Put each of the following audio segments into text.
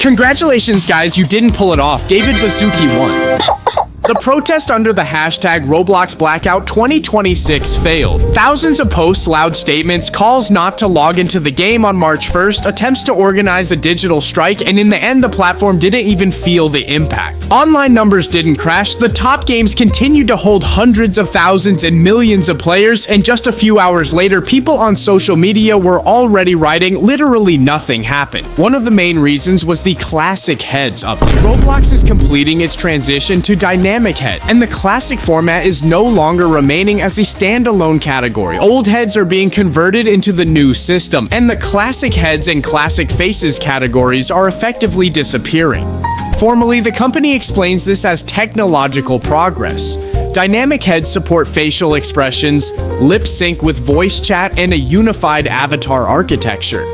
Congratulations guys, you didn't pull it off. David Baszucki won. The protest under the hashtag Roblox Blackout 2026 failed. Thousands of posts, loud statements, calls not to log into the game on March 1st, attempts to organize a digital strike, and in the end, the platform didn't even feel the impact. Online numbers didn't crash, the top games continued to hold hundreds of thousands and millions of players, and just a few hours later, people on social media were already writing literally nothing happened. One of the main reasons was the Classic Heads update. Roblox is completing its transition to Dynamic Head, and the classic format is no longer remaining as a standalone category. Old heads are being converted into the new system, and the classic heads and classic faces categories are effectively disappearing. Formally, the company explains this as technological progress. Dynamic heads support facial expressions, lip sync with voice chat, and a unified avatar architecture.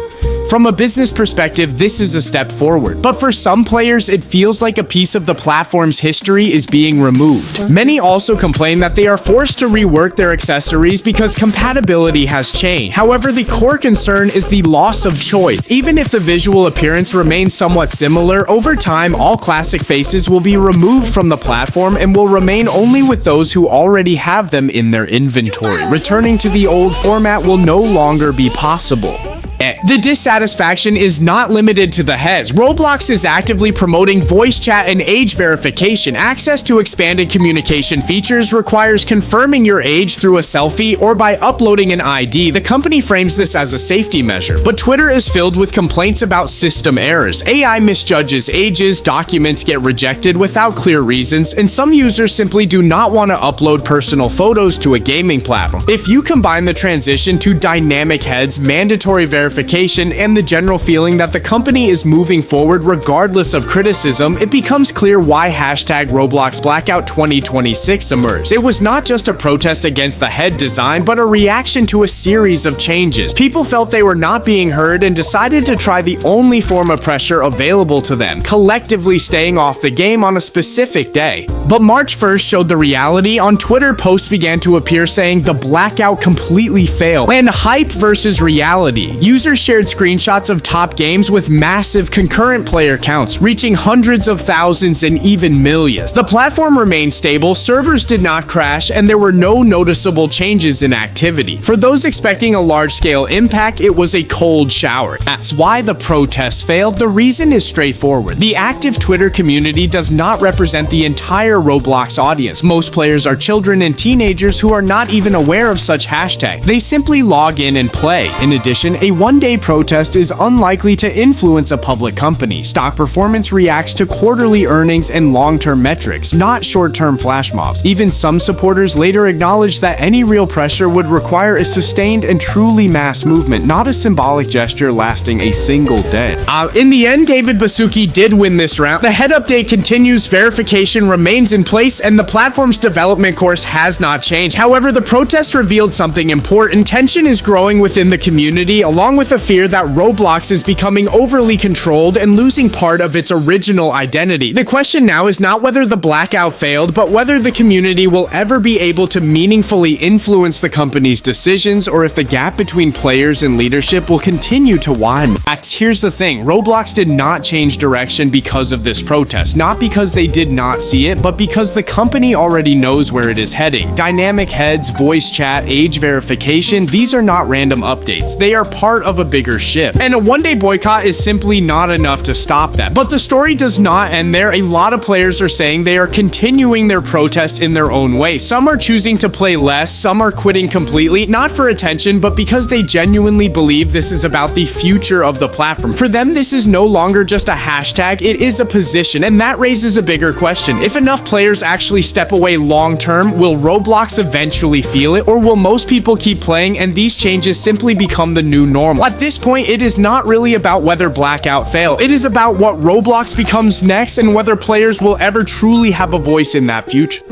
From a business perspective, this is a step forward, but for some players, it feels like a piece of the platform's history is being removed. Many also complain that they are forced to rework their accessories because compatibility has changed. However, the core concern is the loss of choice. Even if the visual appearance remains somewhat similar, over time, all classic faces will be removed from the platform and will remain only with those who already have them in their inventory. Returning to the old format will no longer be possible. The dissatisfaction is not limited to the heads. Roblox is actively promoting voice chat and age verification. Access to expanded communication features requires confirming your age through a selfie or by uploading an ID. The company frames this as a safety measure, but Twitter is filled with complaints about system errors. AI misjudges ages, documents get rejected without clear reasons, and some users simply do not want to upload personal photos to a gaming platform. If you combine the transition to dynamic heads, mandatory verification, and the general feeling that the company is moving forward regardless of criticism, it becomes clear why hashtag Roblox Blackout 2026 emerged. It was not just a protest against the head design, but a reaction to a series of changes. People felt they were not being heard and decided to try the only form of pressure available to them, collectively staying off the game on a specific day. But March 1st showed the reality. On Twitter, posts began to appear saying the blackout completely failed, and hype versus reality. Users shared screenshots of top games with massive concurrent player counts, reaching hundreds of thousands and even millions. The platform remained stable, servers did not crash, and there were no noticeable changes in activity. For those expecting a large-scale impact, it was a cold shower. That's why the protests failed. The reason is straightforward. The active Twitter community does not represent the entire Roblox audience. Most players are children and teenagers who are not even aware of such hashtags. They simply log in and play. In addition, a one-day protest is unlikely to influence a public company. Stock performance reacts to quarterly earnings and long-term metrics, not short-term flash mobs. Even some supporters later acknowledged that any real pressure would require a sustained and truly mass movement, not a symbolic gesture lasting a single day. In the end, David Baszucki did win this round. The head update continues, verification remains in place, and the platform's development course has not changed. However, the protest revealed something important. Tension is growing within the community, along with a fear that Roblox is becoming overly controlled and losing part of its original identity. The question now is not whether the blackout failed, but whether the community will ever be able to meaningfully influence the company's decisions, or if the gap between players and leadership will continue to widen. Here's the thing, Roblox did not change direction because of this protest, not because they did not see it, but because the company already knows where it is heading. Dynamic heads, voice chat, age verification, these are not random updates. They are part of a bigger shift, and a one-day boycott is simply not enough to stop that. But the story does not end there. A lot of players are saying they are continuing their protest in their own way. Some are choosing to play less, some are quitting completely, not for attention, but because they genuinely believe this is about the future of the platform. For them, this is no longer just a hashtag, it is a position, and that raises a bigger question. If enough players actually step away long-term, will Roblox eventually feel it, or will most people keep playing and these changes simply become the new normal? At this point, it is not really about whether Blackout failed. It is about what Roblox becomes next and whether players will ever truly have a voice in that future.